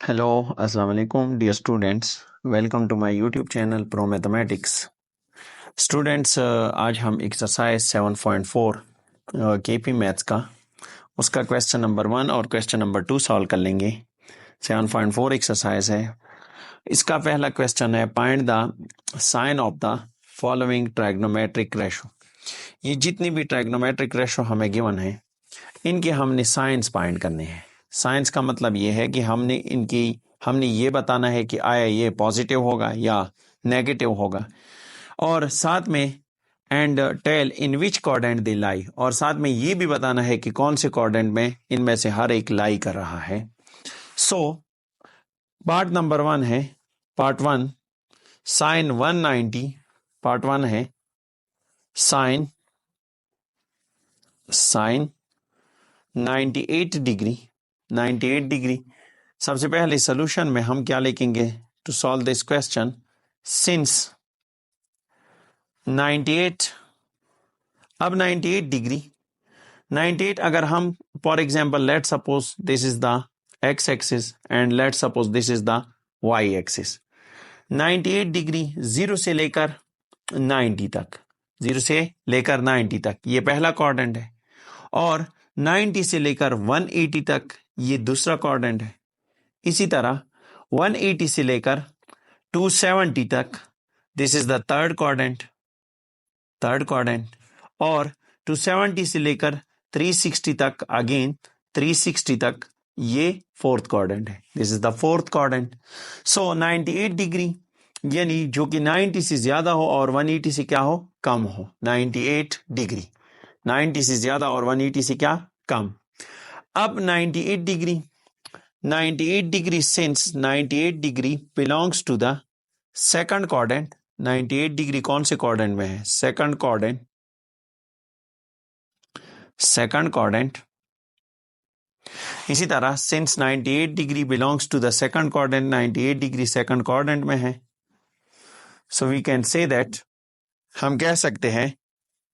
Hello अस्सलाम वालेकुम dear students. Welcome to my YouTube channel pro mathematics. Students, आज हम एक्सरसाइज 7.4 केपी मैथ्स का उसका क्वेश्चन नंबर 1 और क्वेश्चन नंबर 2 सॉल्व कर लेंगे। 7.4 एक्सरसाइज है। इसका पहला क्वेश्चन है, find the sine of the following trigonometric ratio. ये जितनी भी ट्राइग्नोमेट्रिक रेशो हमें गिवन है, इनके हमने साइंस फाइंड करने हैं। साइंस का मतलब ये है कि हमने ये बताना है कि आया ये पॉजिटिव होगा या नेगेटिव होगा, और साथ में and tell in which quadrant they lie, और साथ में ये भी बताना है कि कौन से क्वाड्रेंट में इनमें से हर एक लाई कर रहा है। सो पार्ट नंबर 1 है, पार्ट 1 साइन 190, पार्ट 1 है साइन 98 डिग्री। सबसे पहले सॉल्यूशन में हम क्या लिखेंगे to solve this question? Since 98, अब 98 डिग्री, 98 अगर हम for example let suppose this is the x axis and let suppose this is the y axis. 98 degree 0 से लेकर 90 तक, 0 से लेकर 90 तक ये पहला क्वाड्रेंट है, और 90 से लेकर 180 तक ये दूसरा क्वाड्रेंट है। इसी तरह 180 से लेकर 270 तक this is the third quadrant, और 270 से लेकर 360 तक, अगेन 360 तक ये फोर्थ क्वाड्रेंट है। This is the fourth quadrant. So 98 degree यानी जो कि 90 से ज्यादा हो और 180 से क्या हो, कम हो। 98 डिग्री 90 से ज्यादा और 180 से क्या, कम। अब 98 degree since 98 degree belongs to the second quadrant. 98 degree कौन से क्वाड्रेंट में है? Second quadrant. इसी तरह since 98 degree belongs to the second quadrant, 98 degree second quadrant में है। So we can say that, हम कह सकते हैं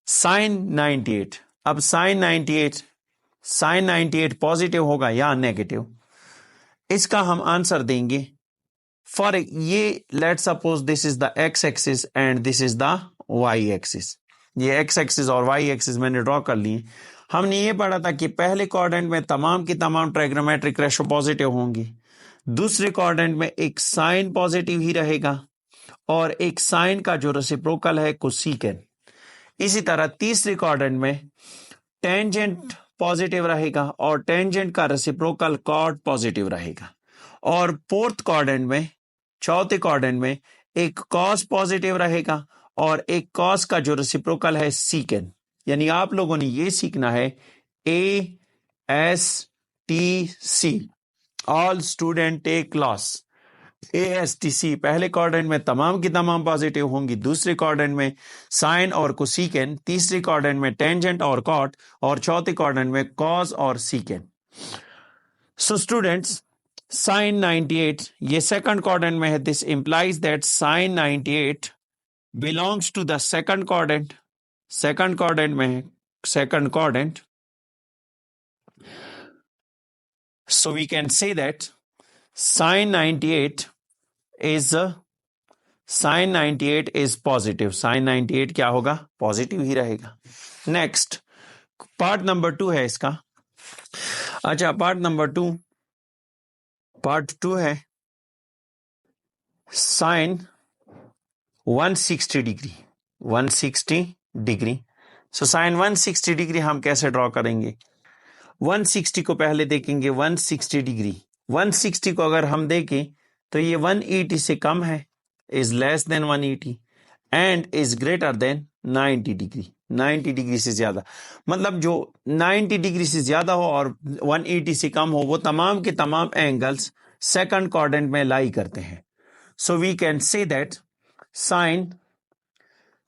साइन 98। अब साइन 98 पॉजिटिव होगा या नेगेटिव, इसका हम आंसर देंगे फॉर ये let suppose this is the x axis and this is the y axis. ये एक्स एक्सिस और वाई एक्सिस मैंने ड्रॉ कर लिए। हमने ये पढ़ा था कि पहले क्वाड्रेंट में तमाम की तमाम ट्राइग्नोमेट्रिक रेशो पॉजिटिव होंगी, दूसरे क्वाड्रेंट में एक साइन पॉजिटिव ही रहेगा और एक साइन का जो रेसिप्रोकल है कोसेकेंट। इसी तरह तीसरे क्वाड्रेंट में टेंजेंट पॉजिटिव रहेगा और टेंजेंट का रेसिप्रोकल कॉट पॉजिटिव रहेगा, और फोर्थ क्वाड्रेंट में, चौथे क्वाड्रेंट में एक कॉस पॉजिटिव रहेगा और एक कॉस का जो रेसिप्रोकल है सीकेंट। यानी आप लोगों ने ये सीखना है ASTC, all student take class. ASTC पहले क्वाड्रेंट में तमाम की तमाम पॉजिटिव होंगी, दूसरे क्वाड्रेंट में साइन और कोसेकेंट, तीसरे क्वाड्रेंट में टेंजेंट और कॉट, और चौथे क्वाड्रेंट में कॉस और सीकेंट। सो स्टूडेंट्स, साइन 98 ये सेकंड क्वाड्रेंट में है। This implies that sine 98 belongs to the second quadrant में है, second quadrant. So we can say that sine 98 is positive. Sine 98 क्या होगा, पॉजिटिव ही रहेगा। नेक्स्ट पार्ट नंबर 2 है इसका। अच्छा, पार्ट टू है sine 160 degree. So sine 160 degree हम कैसे ड्रॉ करेंगे? 160 को पहले देखेंगे। 160 डिग्री, 160 को अगर हम देखें तो ये 180 से कम है, is less than 180 and is greater than 90 degree. 90 degree से ज्यादा, मतलब जो 90 डिग्री से ज्यादा हो और 180 से कम हो, वो तमाम के तमाम एंगल्स सेकंड क्वाड्रेंट में लाई करते हैं। So we can say that sine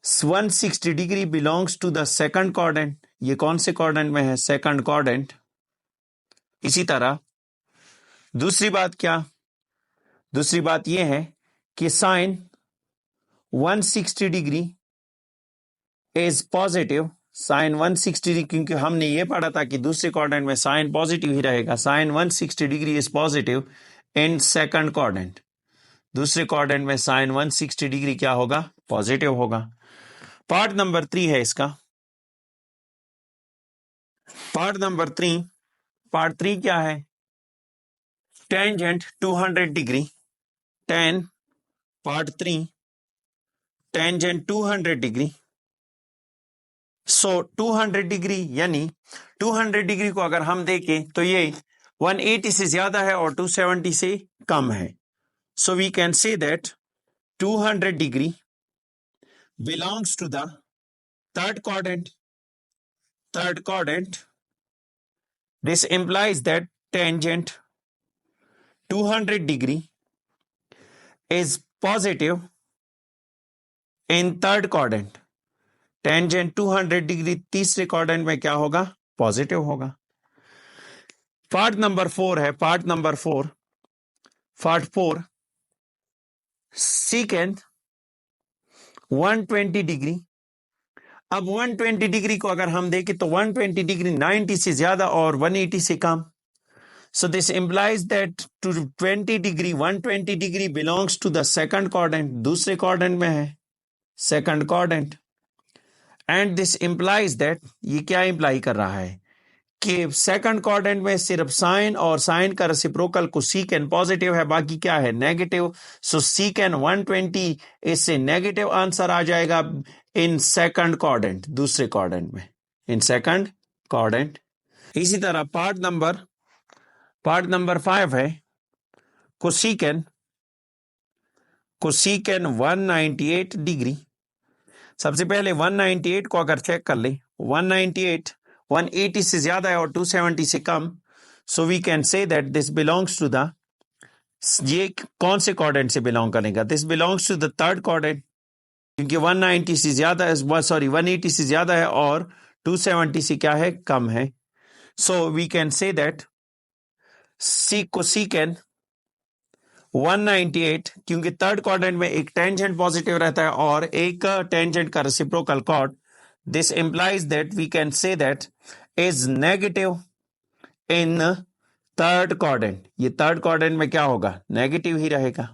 160 degree belongs to the second quadrant. ये कौन से क्वाड्रेंट में है? Second quadrant. इसी तरह दूसरी बात यह है कि sine 160 degree is positive. Sine 160 degree, क्योंकि हमने ये पढ़ा था कि दूसरे क्वाड्रेंट में साइन पॉजिटिव ही रहेगा। Sine 160 degree is positive in second quadrant. दूसरे क्वाड्रेंट में साइन 160 डिग्री क्या होगा? पॉजिटिव होगा। पार्ट नंबर 3 है इसका। पार्ट नंबर 3, पार्ट 3 क्या है? Tangent 200 degree, then part 3 tangent 200 degree. So 200 degree यानी 200 डिग्री को अगर हम देखें तो ये 180 से ज्यादा है और 270 से कम है। So we can say that 200 degree belongs to the third quadrant. Third quadrant. This implies that tangent 200 degree is positive in third quadrant. Tangent 200 degree तीसरे क्वाड्रेंट में क्या होगा? पॉजिटिव होगा। पार्ट नंबर 4 है, part number 4, part 4 secant 120 degree. अब 120 degree को अगर हम देखें तो 120 डिग्री 90 से ज्यादा और 180 से कम। So this implies that 20 degree 120 degree belongs to the second quadrant. दूसरे क्वाड्रेंट में है, second quadrant. And this implies that ये क्या इंप्लाई कर रहा है कि सेकंड क्वाड्रेंट में सिर्फ साइन और साइन का रेसिप्रोकल को सीकेंट पॉजिटिव है, बाकी क्या है? नेगेटिव। सो सीकेंट 120 इससे नेगेटिव आंसर आ जाएगा इन सेकंड क्वाड्रेंट, दूसरे क्वाड्रेंट में, इन सेकंड क्वाड्रेंट। इसी तरह पार्ट नंबर 5 है कोसीकेंट 198 डिग्री। सबसे पहले 198 को अगर चेक कर ले, 198 180 से ज्यादा है और 270 से कम। So we can say that this belongs to the, ये कौन से क्वाड्रेंट से बिलोंग करेगा? This belongs to the third quadrant, क्योंकि 190 से ज्यादा है, 180 से ज्यादा है और 270 से क्या है? कम है। So we can say that cosecant 198, क्योंकि थर्ड क्वाड्रेंट में एक टेंजेंट पॉजिटिव रहता है और एक टेंजेंट का reciprocal cot, this implies that we can say that is negative in third quadrant. ये थर्ड क्वाड्रेंट में क्या होगा? नेगेटिव ही रहेगा।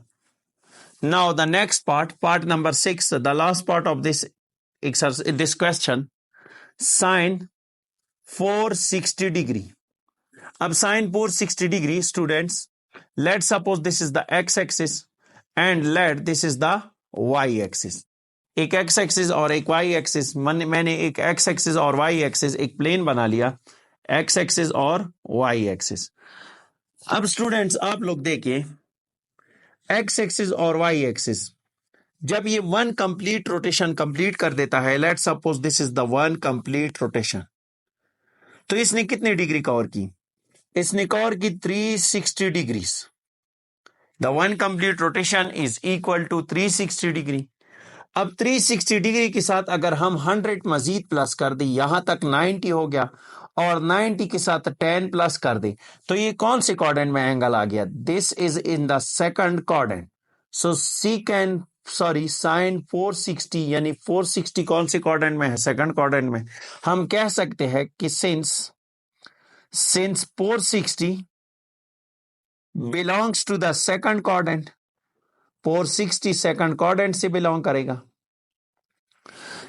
Now the next part number 6, the last part of this question, sine 460 degree. अब sine 460 degree students, let's suppose this is the x-axis and let this is the y-axis. एक x-axis और एक y-axis, मैंने एक x-axis और y-axis एक plane बना लिया, x-axis और y-axis। अब स्टूडेंट्स आप लोग देखिए, x-axis और y-axis जब ये वन कंप्लीट रोटेशन कंप्लीट कर देता है, let's suppose this is the one complete rotation, तो इसने कितनी डिग्री कवर की? इसने कवर की 360 degrees. The one complete rotation is equal to 360 degree. अब 360 डिग्री के साथ अगर हम 100 मजीद प्लस कर दे, यहां तक 90 हो गया, और 90 के साथ 10 प्लस कर दे, तो ये कौन से क्वाड्रेंट में एंगल आ गया? This is in the second quadrant. So sine 460 यानी 460 कौन से क्वाड्रेंट में है? सेकंड क्वाड्रेंट में। हम कह सकते हैं कि since 460 belongs to the second quadrant, 460 second quadrant से belong करेगा।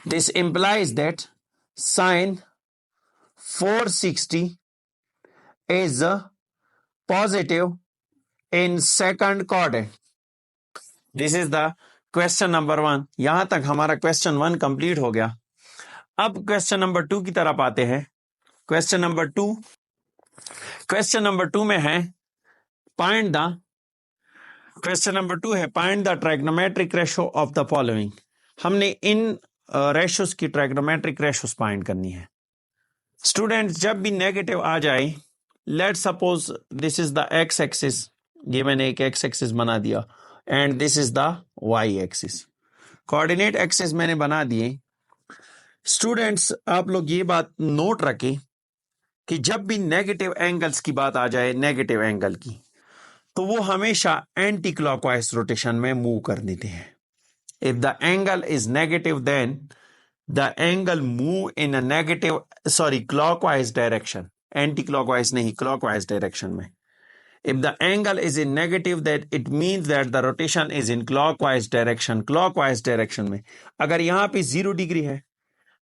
This implies that sin 460 is positive in second quadrant. This is the question number 1. यहां तक हमारा question 1 कंप्लीट हो गया। अब क्वेश्चन नंबर 2 की तरफ आते हैं। क्वेश्चन नंबर 2 में है find the trigonometric ratio of the following. हमने इन रेशोस की ट्राइग्नोमेट्रिक रेशोस फाइंड करनी है। स्टूडेंट्स जब भी नेगेटिव आ जाए, let's suppose this is the x axis, ये मैंने एक एक्स एक्सिस बना दिया, and this is the y axis. Coordinate axis मैंने बना दिए। स्टूडेंट्स आप लोग ये बात नोट रखें कि जब भी नेगेटिव एंगल्स की बात आ जाए, नेगेटिव एंगल की, तो वो हमेशा एंटी क्लॉकवाइज रोटेशन में मूव कर देते हैं। If the angle is negative then the angle move in a clockwise direction, anti clockwise नहीं, क्लॉकवाइज डायरेक्शन में। If the angle is in negative, that it means that the rotation is in clockwise direction. Clockwise direction में अगर यहाँ पे 0 degree है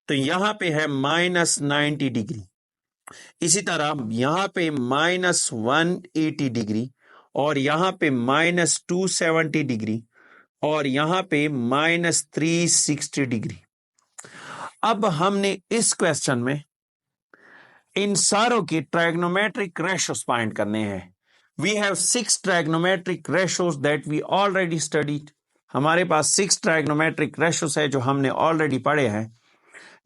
तो यहाँ पे है -90 डिग्री, इसी तरह यहाँ पे -180 डिग्री, और यहाँ पे -270 डिग्री, और यहाँ पे -360 डिग्री। अब हमने इस क्वेश्चन में इन सारों की ट्राइगोनोमेट्रिक रेशोस फाइंड करने हैं। We have 6 trigonometric ratios that we already studied. हमारे पास 6 ट्राइगोनोमेट्रिक रेशोस है जो हमने ऑलरेडी पढ़े हैं,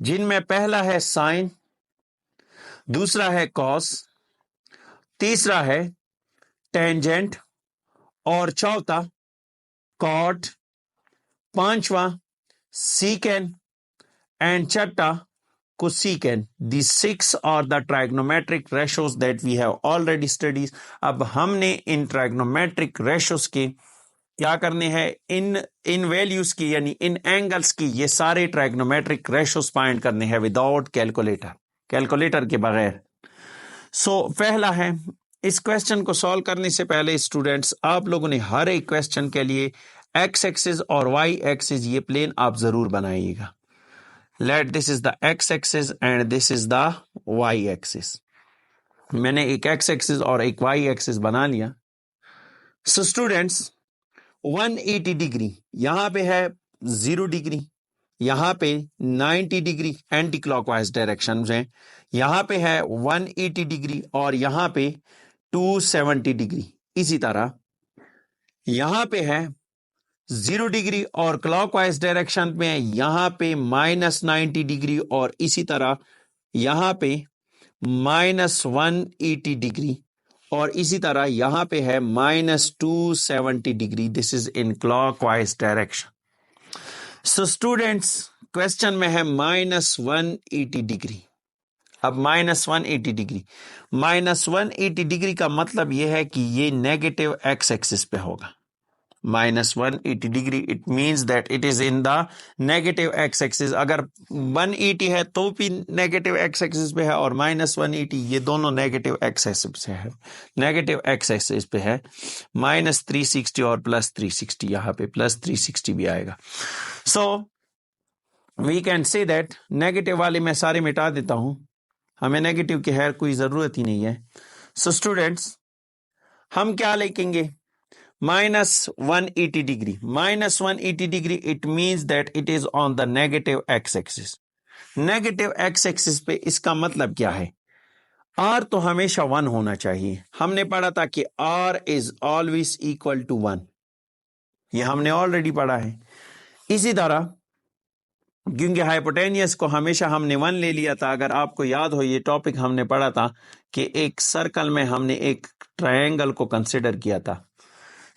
जिनमें पहला है साइन, दूसरा है कॉस, तीसरा है टेंजेंट, और चौथा कॉट, पांचवा सीकेन, एंड छठा cosecant. These 6 are the trigonometric ratios that we have already studied. अब हमने इन trigonometric ratios के क्या करने हैं, इन वैल्यूज की यानी इन एंगल्स की ये सारे ट्राइगोनोमेट्रिक रेशियोज फाइंड करने हैं विदाउट कैलकुलेटर के बगैर। सो पहला है, इस क्वेश्चन को सॉल्व करने से पहले स्टूडेंट्स आप लोगों ने हर एक क्वेश्चन के लिए एक्स एक्सिस और वाई एक्सिस ये प्लेन आप जरूर बनाइएगा। Let this is the x axis and this is the y axis. मैंने एक एक्स एक्सिस और एक वाई एक्सिस बना लिया। सो स्टूडेंट्स 180 डिग्री यहां पे है, 0 डिग्री यहां पे, 90 डिग्री एंटी क्लॉकवाइज डायरेक्शन में, यहां पे है 180 डिग्री और यहां पे 270 डिग्री। इसी तरह यहां पे है 0 डिग्री और क्लॉकवाइज डायरेक्शन में यहां पे -90 डिग्री, और इसी तरह यहां पे -180 डिग्री, और इसी तरह यहां पे है -270 degree. This is in clockwise direction. So students question में है -180 डिग्री। अब -180 डिग्री, -180 डिग्री का मतलब यह है कि ये नेगेटिव एक्स एक्सिस पे होगा। -180 degree it means that it is in the negative x axis. अगर 180 है तो भी नेगेटिव एक्स एक्सिस पे है, और -180 ये दोनों नेगेटिव एक्स एक्सिस पे है, नेगेटिव एक्स एक्सिस पे है। -360 और +360, यहाँ पे +360 भी आएगा। So we can say that negative वाले मैं सारे मिटा देता हूं, हमें नेगेटिव की खैर कोई जरूरत ही नहीं है। सो स्टूडेंट्स हम क्या लिखेंगे, -180 degree, -180 degree it means that it is on the negative x axis. Negative x axis पे इसका मतलब क्या है, आर तो हमेशा 1 होना चाहिए। हमने पढ़ा था कि r is always equal to 1, ये हमने ऑलरेडी पढ़ा है। इसी तरह क्योंकि हाइपोटेनियस को हमेशा हमने 1 ले लिया था, अगर आपको याद हो ये टॉपिक हमने पढ़ा था कि एक सर्कल में हमने एक ट्रायंगल को कंसिडर किया था,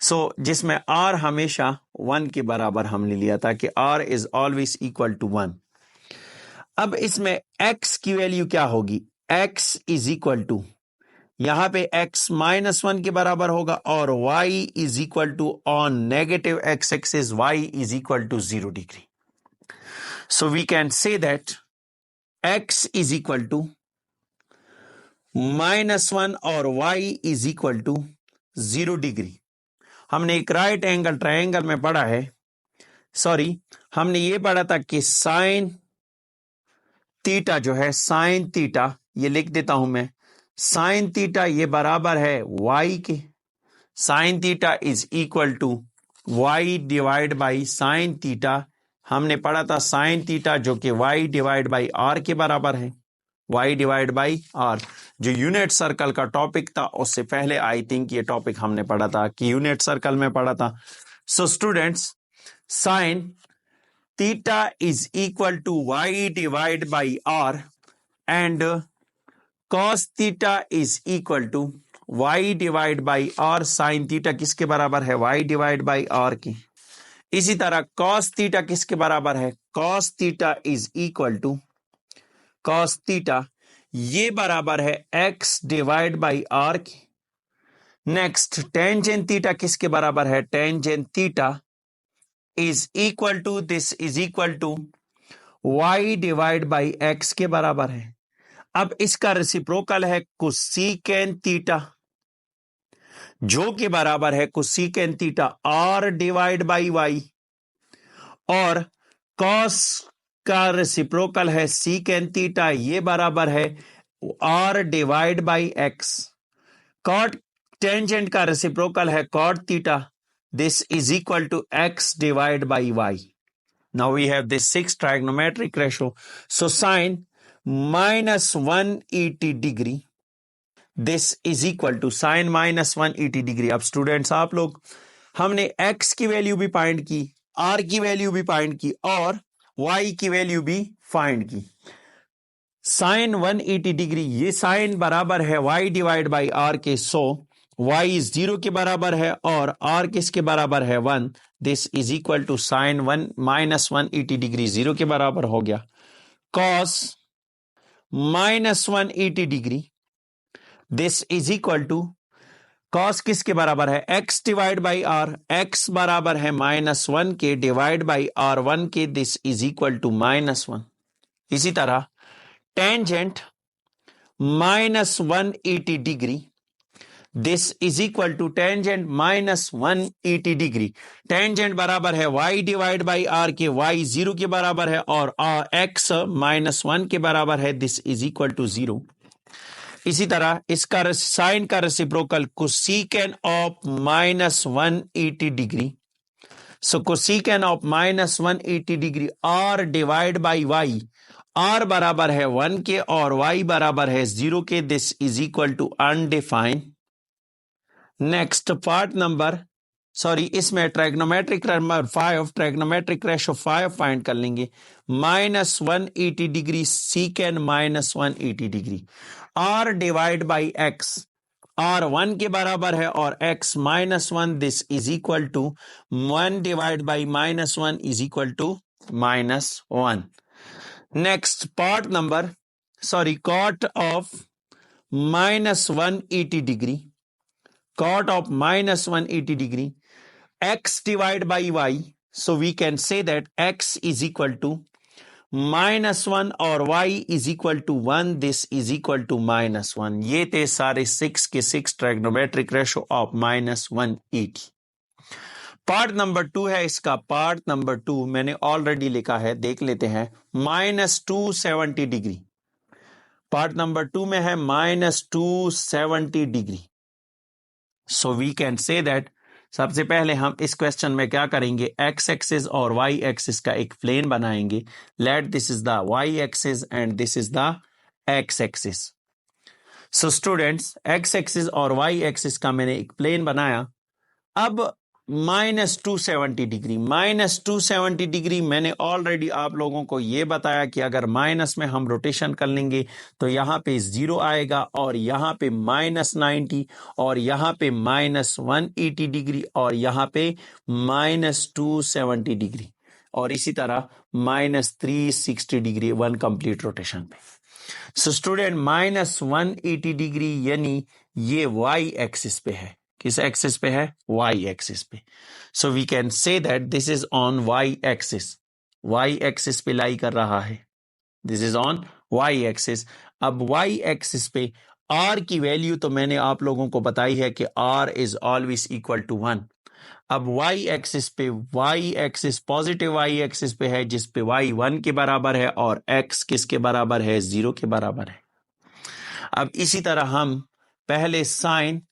सो जिसमें आर हमेशा 1 के बराबर हमने लिया था कि r is always equal to 1। अब इसमें एक्स की वैल्यू क्या होगी, एक्स इज इक्वल टू, यहां पे एक्स -1 के बराबर होगा, और y is equal to on negative x axis y is equal to 0 degree. So we can say that x is equal to -1 और y is equal to 0 degree. हमने एक right angle triangle में पढ़ा है, सॉरी हमने ये पढ़ा था कि साइन थीटा जो है, साइन थीटा ये लिख देता हूं मैं, साइन थीटा ये बराबर है वाई के, sine theta is equal to y divide by sine theta. हमने पढ़ा था साइन थीटा जो कि वाई डिवाइड बाई आर के बराबर है, वाई डिवाइड बाई आर। जो यूनिट सर्कल का टॉपिक था उससे पहले आई थिंक ये टॉपिक हमने पढ़ा था कि यूनिट सर्कल में पढ़ा था। So students sine theta is equal to y divide by r, and cos theta is equal to y divide by r. Sine theta किसके बराबर है, वाई डिवाइड बाई आर की। इसी तरह कॉस थीटा किसके बराबर है, cos theta is equal to, cos theta ये बराबर है एक्स डिवाइड बाई आर की। नेक्स्ट टेंजेंट थीटा किसके बराबर है, tangent theta is equal to, this is equal to y divide by x के बराबर है। अब इसका रेसिप्रोकल है कोसेकेंट थीटा, जो कि बराबर है cosecant theta r divide by y, और कॉस का रेसिप्रोकल है सीकेंट थीटा, ये बराबर है r divide by x. Cot tangent का रेसिप्रोकल है cot theta, this is equal to x divide by y. Now we have this six trigonometric ratio. So sine minus 180 degree. This is equal to sine minus 180 degree. अब students आप लोग, हमने x की value भी find की, r की value भी find की और y की वैल्यू भी फाइंड की। साइन 180 डिग्री, ये साइन बराबर है y डिवाइड बाई r के, सो y 0 के बराबर है और r किसके बराबर है 1। This is equal to sine 1 minus 180 degree 0 के बराबर हो गया। Cos minus 180 degree, this is equal to cos किसके बराबर है x divide by r, x बराबर है -1 के डिवाइड बाई r1 के, दिस इज इक्वल टू -1। इसी तरह tangent minus 180 degree, this is equal to tangent minus 180 degree. Tangent बराबर है y डिवाइड बाई r के, y 0 के बराबर है और x -1 के बराबर है, दिस इज इक्वल टू 0। इसी तरह इसका साइन का reciprocal cosecant of -180 degree, so cosecant of -180 degree r divide by y, r बराबर है 1 के और y बराबर है 0 के, this is equal to undefined. Next part number, इसमें trigonometric number 5, trigonometric ratio 5 find कर लेंगे। -180 degree secant -180 degree, r divide by x, r 1 के बराबर है और x -1, this is equal to 1 divide by -1 is equal to -1। Next part number, cot of -180 degree, cot of -180 degree, x divided by y, so we can say that x is equal to -1 और y is equal to 1, this is equal to -1। ये थे सारे 6 के 6 trigonometric ratio of -180। Part number 2 है इसका, part number 2 मैंने already लिखा है, देख लेते हैं। -270 डिग्री, पार्ट नंबर 2 में है -270 degree. So we can say that, सबसे पहले हम इस क्वेश्चन में क्या करेंगे, एक्स एक्सिस और वाई एक्सिस का एक प्लेन बनाएंगे। Let this is the y axis and this is the x axis. So students, x axis और वाई एक्सिस का मैंने एक प्लेन बनाया। अब -270 डिग्री, -270 डिग्री मैंने ऑलरेडी आप लोगों को ये बताया कि अगर माइनस में हम रोटेशन कर लेंगे तो यहाँ पे 0 आएगा और यहाँ पे -90 और यहाँ पे -180 डिग्री और यहाँ पे -270 डिग्री और इसी तरह -360 डिग्री वन कंप्लीट रोटेशन पे। सो स्टूडेंट, -180 डिग्री यानी ये वाई एक्सिस पे है। किस एक्सिस पे है? वाई एक्सिस पे। So we can say that this is on y axis, y axis पे लाई कर रहा है, this is on y axis. अब वाई एक्सिस पे आर की वैल्यू तो मैंने आप लोगों को बताई है कि r is always equal to 1। अब वाई एक्सिस पे, y axis positive y axis पे है जिसपे वाई 1 के बराबर है और एक्स किसके बराबर है? 0 के बराबर है। अब इसी तरह हम पहले साइन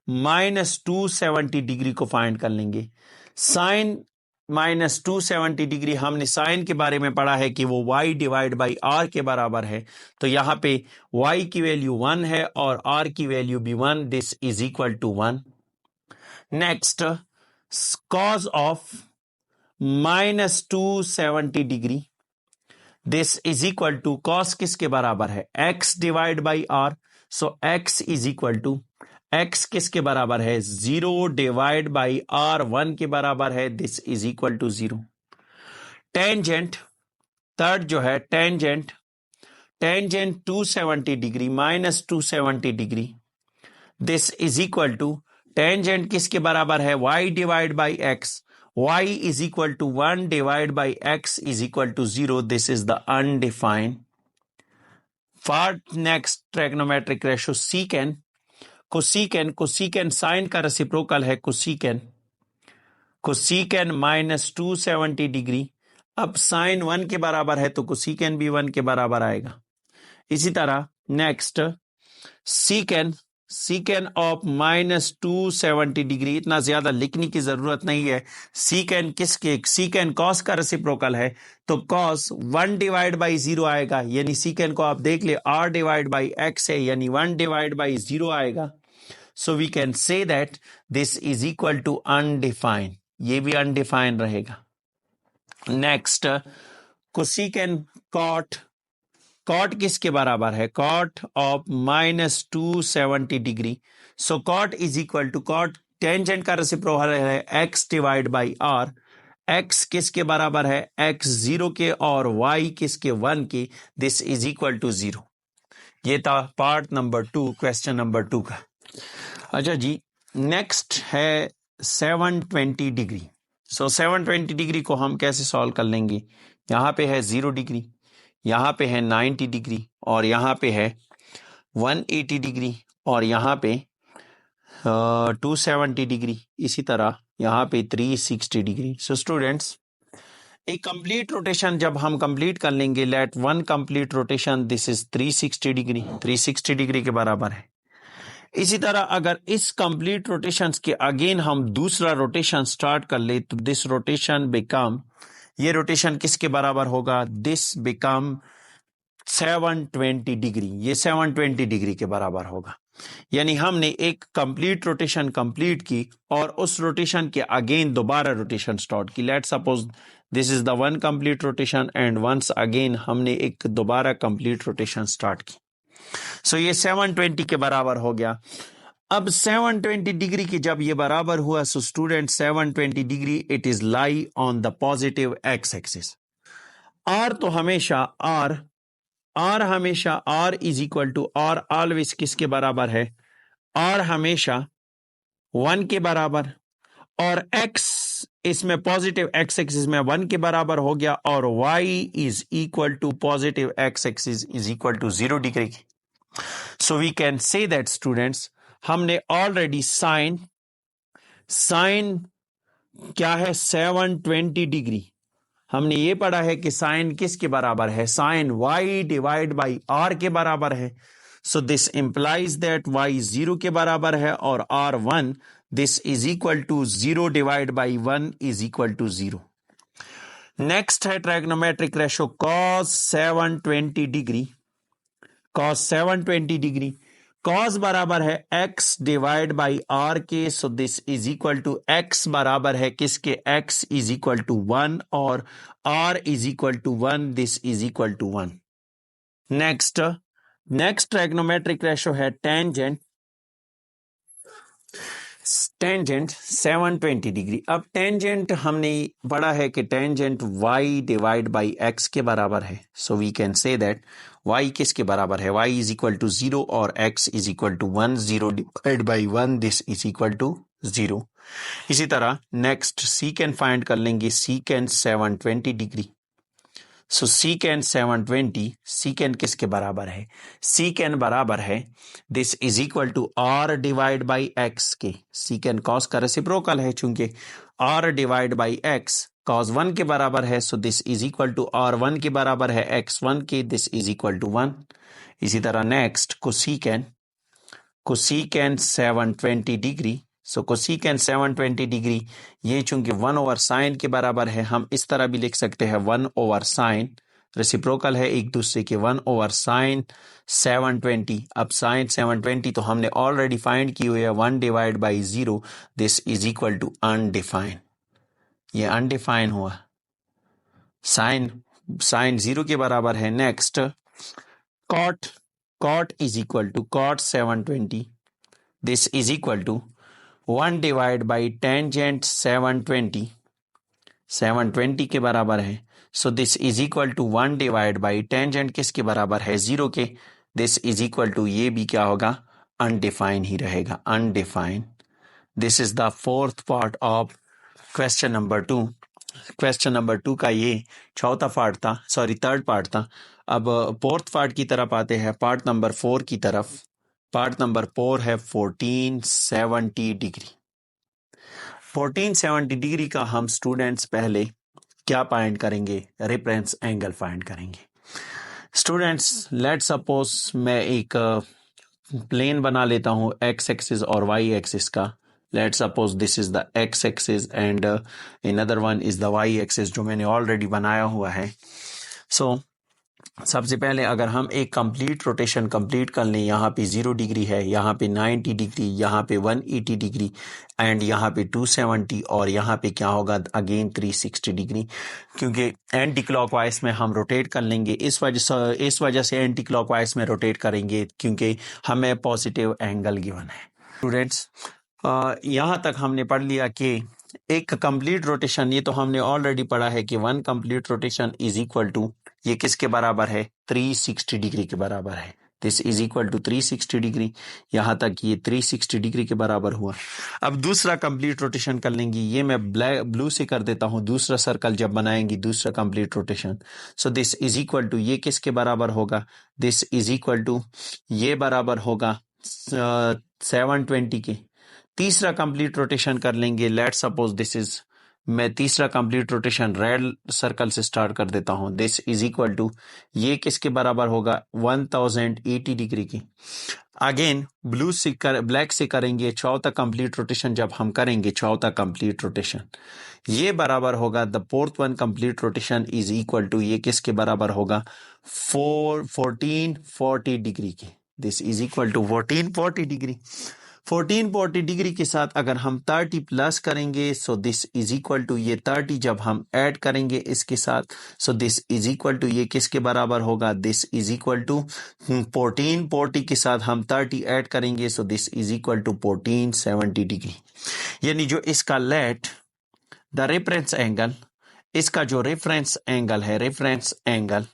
-270 डिग्री को फाइंड कर लेंगे। साइन -270 डिग्री, हमने साइन के बारे में पढ़ा है कि वो y डिवाइड बाई आर के बराबर है, तो यहाँ पे y की वैल्यू 1 है और r की वैल्यू भी 1, this is equal to 1। Next, cos of -270 degree, this is equal to cos किसके बराबर है? x divide by r, so x is equal to, x किसके बराबर है? 0 डिवाइड बाई आर 1 के बराबर है, this is equal to 0। Tangent, third जो है tangent, tangent 270 degree -270 degree, this is equal to, tangent किसके बराबर है? y divide by x, y is equal to 1 divide by x is equal to 0, this is the undefined. For next trigonometric ratio secant, cosecant, cosecant sine का reciprocal है cosecant, cosecant minus 270 degree. अब sine 1 के बराबर है तो कोसीकेन भी 1 के बराबर आएगा। इसी तरह नेक्स्ट सीकेन, सीकेन ऑफ माइनस 270 डिग्री, इतना ज्यादा लिखने की जरूरत नहीं है। सीकेन किसके, सीकेन कॉस का रेसिप्रोकल है तो कॉस 1 डिवाइड बाई 0 आएगा, यानी सीकेन को आप देख ले r डिवाइड बाई x है, यानी 1 डिवाइड बाई 0 आएगा। So we can say that this is equal to undefined, ये भी अनडिफाइंड रहेगा। नेक्स्ट कोसीकेन कॉट, कॉट किसके बराबर है, cot of minus 270 degree. So cot is equal to, cot tangent का रेसिप्रोकल है x divide by r। x किसके बराबर है, x 0 के और y किसके 1 के, दिस इज इक्वल टू 0। ये था पार्ट नंबर 2 क्वेश्चन नंबर 2 का। अच्छा जी, नेक्स्ट है 720 डिग्री। सो 720 डिग्री को हम कैसे सॉल्व कर लेंगे, यहाँ पे है 0 डिग्री, यहाँ पे है 90 डिग्री और यहाँ पे है 180 डिग्री और यहाँ पे 270 डिग्री, इसी तरह यहाँ पे 360 डिग्री। सो स्टूडेंट्स, एक कंप्लीट रोटेशन जब हम कंप्लीट कर लेंगे, let one complete rotation this is 360 degree, 360 degree के बराबर है। इसी तरह अगर इस कंप्लीट रोटेशन के अगेन हम दूसरा रोटेशन स्टार्ट कर ले तो दिस रोटेशन बिकम, ये रोटेशन किसके बराबर होगा, दिस बिकम 720 डिग्री, ये 720 डिग्री के बराबर होगा। यानी हमने एक कंप्लीट रोटेशन कंप्लीट की और उस रोटेशन के अगेन दोबारा रोटेशन स्टार्ट की। Let suppose this is the one complete rotation and once again हमने एक दोबारा कंप्लीट रोटेशन स्टार्ट की। सो ये 720 के बराबर हो गया। अब 720 डिग्री की जब ये बराबर हुआ, so student 720 degree it is lie on the positive x axis. R तो हमेशा आर हमेशा r is equal to r always किसके बराबर है, r हमेशा 1 के बराबर, और x इसमें पॉजिटिव x एक्सिस में 1 के बराबर हो गया, और y is equal to positive x axis is equal to 0 degree. So we can say that students, हमने ऑलरेडी साइन क्या है 720 डिग्री, हमने ये पढ़ा है कि साइन किसके बराबर है, sine y divide by r के बराबर है। So this implies that y 0 के बराबर है और r 1, this is equal to 0 divide by 1 is equal to 0। Next है trigonometric ratio cos 720 degree, cos 720 degree, cos बराबर है x डिवाइड बाई r के। So this is equal to x बराबर है किसके, x इज इक्वल टू 1 और r is equal to 1, this is equal to 1। Next trigonometric ratio है tangent 720 degree. अब tangent हमने पढ़ा है कि tangent y divide by x के बराबर है। So we can say that y किसके बराबर है, y इज इक्वल टू 0 और x is equal to 1, 0 divide by 1 this is equal to 0। इसी तरह नेक्स्ट सीकेंड फाइंड कर लेंगे, सीकेंड 720 डिग्री। सो सीकेंड 720, सीकेंड किसके बराबर है, सीकेंड बराबर है this is equal to r divide by x के। सीकेंड कॉस का रेसिप्रोकल है, चूंकि r divide by x cos 1 के बराबर है, so this is equal to r1 के बराबर है x1 के, दिस इज इक्वल टू 1। इसी तरह नेक्स्ट कोसीकेंड 720 डिग्री। सो कोसीकेंड 720 डिग्री, ये चूंकि 1 ओवर साइन के बराबर है, हम इस तरह भी लिख सकते हैं 1 ओवर साइन, रेसिप्रोकल है एक दूसरे के, 1 ओवर साइन 720। अब साइन 720 तो हमने ऑलरेडी फाइंड की हुई है, 1 divide by 0 this is equal to undefined, ये अनडिफाइन हुआ, साइन 0 के बराबर है। Next cot is equal to cot 720, this is equal to 1 divide by tangent 720 के बराबर है। So this is equal to 1 divide by tangent किसके बराबर है, 0 के, दिस इज इक्वल टू, ये भी क्या होगा, अनडिफाइन ही रहेगा, undefine. This is the fourth part of question number 2। Question number 2 का ये चौथा पार्ट था, सॉरी थर्ड पार्ट था। अब फोर्थ पार्ट की तरफ आते हैं, पार्ट नंबर 4 की तरफ। पार्ट नंबर 4 है 1470 डिग्री। 1470 डिग्री का हम स्टूडेंट्स पहले क्या फाइंड करेंगे? रेफरेंस एंगल फाइंड करेंगे। स्टूडेंट्स लेट सपोज मैं एक प्लेन बना लेता हूँ एक्स एक्सिस और वाई एक्सिस का। Let suppose this is the x axis and another one is the y axis जो मैंने ऑलरेडी बनाया हुआ है। सो सबसे पहले अगर हम एक कंप्लीट रोटेशन कंप्लीट कर लें, यहाँ पे 0 डिग्री है, यहाँ पे 90 डिग्री, यहाँ पे 180 डिग्री एंड यहाँ पे 270 और यहाँ पे क्या होगा अगेन 360 डिग्री, क्योंकि एंटी क्लॉकवाइज में हम रोटेट कर लेंगे। इस वजह से एंटी क्लॉकवाइज में रोटेट करेंगे क्योंकि हमें पॉजिटिव एंगल गिवन है। स्टूडेंट्स यहाँ तक हमने पढ़ लिया कि एक कंप्लीट रोटेशन, ये तो हमने ऑलरेडी पढ़ा है कि 1 complete rotation is equal to, ये किसके बराबर है? 360 डिग्री के बराबर है। This is equal to 360 degree. यहाँ तक ये 360 डिग्री के बराबर हुआ। अब दूसरा कंप्लीट रोटेशन कर लेंगे, ये मैं ब्लू से कर देता हूँ। दूसरा सर्कल जब बनाएंगे दूसरा complete rotation, so this is equal to, ये किसके बराबर होगा? दिस इज इक्वल टू, ये बराबर होगा 720 के। तीसरा कंप्लीट रोटेशन कर लेंगे। लेट सपोज दिस इज, मैं तीसरा कंप्लीट रोटेशन रेड सर्कल से स्टार्ट कर देता हूं। दिस इज इक्वल टू, ये किसके बराबर होगा? 1080 डिग्री की। अगेन ब्लू से ब्लैक से करेंगे चौथा कंप्लीट रोटेशन। जब हम करेंगे चौथा कंप्लीट रोटेशन, ये बराबर होगा the fourth one complete rotation is equal to, ये किसके बराबर होगा? 1440 डिग्री की। This is equal to 1440 degree. 1440 degree के साथ अगर हम 30 प्लस करेंगे, so this is equal to, ये 30 जब हम ऐड करेंगे इसके साथ, so this is equal to, ये किसके बराबर होगा? दिस इज इक्वल टू 1440 के साथ हम 30 ऐड करेंगे, so this is equal to 1470 degree. यानी जो इसका लेट द रेफरेंस एंगल, इसका जो रेफरेंस एंगल है, reference angle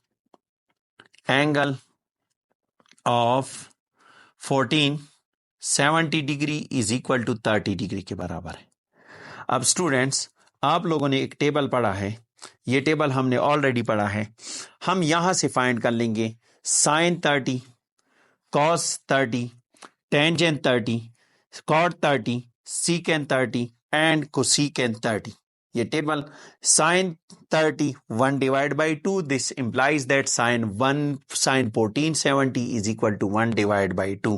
of 1470 degree is equal to 30 degree के बराबर है। अब स्टूडेंट्स आप लोगों ने एक टेबल पढ़ा है, ये टेबल हमने ऑलरेडी पढ़ा है। हम यहां से फाइंड कर लेंगे sine 30, cos 30, tangent 30, cot 30, secant 30 and cosecant 30। ये table sine 30 1 divide by 2, this implies that sine 1470 is equal to 1 divide by 2।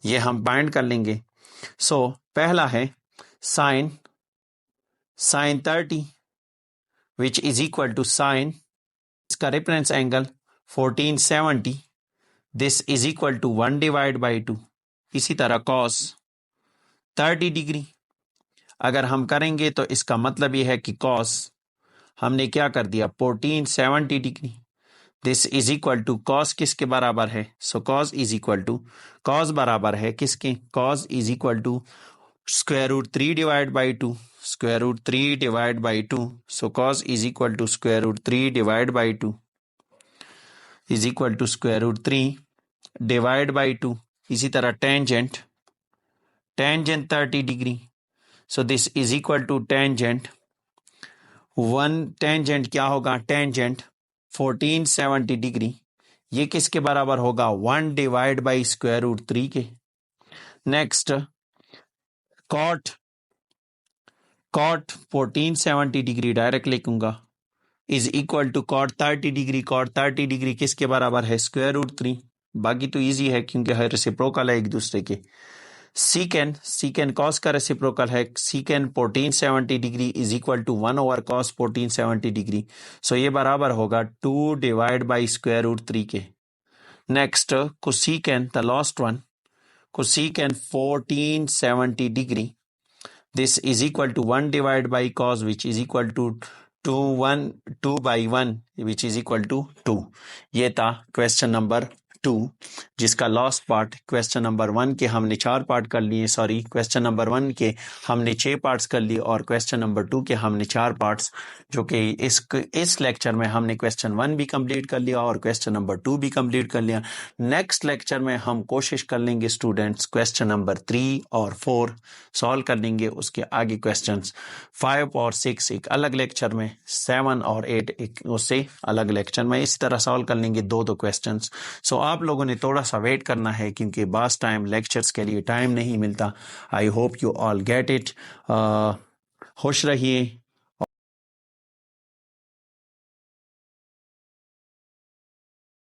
ये हम फाइंड कर लेंगे। सो पहला है sine 30 which is equal to sine, इसका reference angle 1470, this is equal to 1 divide by 2। इसी तरह कॉस 30 डिग्री अगर हम करेंगे तो इसका मतलब यह है कि कॉस हमने क्या कर दिया? 1470 degree. This is equal to, cos किसके बराबर है? So cos is equal to, cos बराबर है किसके? Cos is equal to square root 3 divide by 2, square root 3 divide by 2। So cos is equal to square root 3 divide by 2 is equal to square root 3 divide by 2। इसी तरह tangent 30 degree, so this is equal to tangent क्या होगा? Tangent 1470 degree, ये किसके बराबर होगा? 1 divide by square root 3 के। Next cot 1470 degree direct लिखूंगा is equal to cot 30 degree. Cot 30 degree किसके बराबर है? Square root 3। बाकी तो इजी है क्योंकि हर रेसिप्रोकल है एक दूसरे के। सीकेन कॉस का रेसिप्रोकल है। Secant 1470 degree is equal to 1 over cos 1470 degree. So ये बराबर होगा 2 डिवाइड बाई स्क्वायर रूट 3 के। Next cosecant, the last one, cosecant 1470 degree, this is equal to 1 divide by cos which is equal to 2 by 1 which is equal to 2। ये था question number 2 जिसका last part. Question number 1 के हमने 4 part कर लिए, sorry question number 1 के हमने 6 parts कर लिए और क्वेश्चन नंबर 2 के हमने 4 पार्ट्स, जो कि इस लेक्चर में हमने क्वेश्चन 1 भी कंप्लीट कर लिया और क्वेश्चन नंबर 2 भी कंप्लीट कर लिया। नेक्स्ट लेक्चर में हम कोशिश कर लेंगे स्टूडेंट्स क्वेश्चन नंबर 3 और 4 सॉल्व कर लेंगे। उसके आगे क्वेश्चन 5 और 6 एक अलग लेक्चर में, 7 और 8 एक उससे अलग लेक्चर में, इस तरह सॉल्व कर लेंगे 2 क्वेश्चन। सो आप लोगों ने थोड़ा सा वेट करना है क्योंकि बास टाइम लेक्चर्स के लिए टाइम नहीं मिलता। I hope you all get it. खुश रहिए,